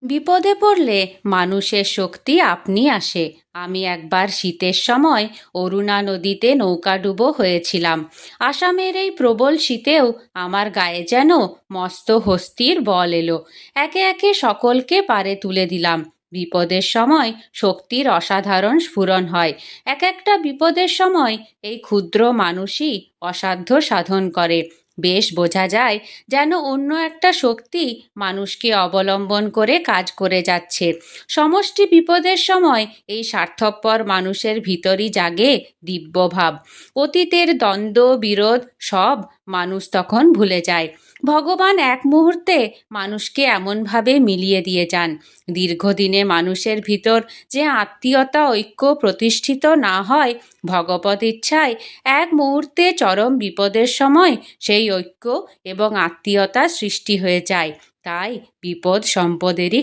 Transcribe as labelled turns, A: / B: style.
A: বিপদে পড়লে মানুষের শক্তি আপনি আসে। আমি একবার শীতের সময় অরুণা নদীতে নৌকাডুবো হয়েছিলাম। আসামের এই প্রবল শীতেও আমার গায়ে যেন মস্ত হস্তির বল এলো। একে একে সকলকে পারে তুলে দিলাম। বিপদের সময় শক্তির অসাধারণ স্ফুরণ হয়। এক একটা বিপদের সময় এই ক্ষুদ্র মানুষই অসাধ্য সাধন করে। বেশ বোঝা যায় যেন অন্য একটা শক্তি মানুষকে অবলম্বন করে কাজ করে যাচ্ছে। সমষ্টি বিপদের সময় এই স্বার্থপর মানুষের ভিতরই জাগে দিব্যভাব। অতীতের দ্বন্দ্ব বিরোধ সব মানুষ তখন ভুলে যায়। ভগবান এক মুহূর্তে মানুষকে এমনভাবে মিলিয়ে দিয়ে যান। দীর্ঘদিনে মানুষের ভিতর যে আত্মীয়তা ঐক্য প্রতিষ্ঠিত না হয়, ভগবত ইচ্ছায় এক মুহূর্তে চরম বিপদের সময় সেই ঐক্য এবং আত্মীয়তা সৃষ্টি হয়ে যায়। তাই বিপদ সম্পদেরই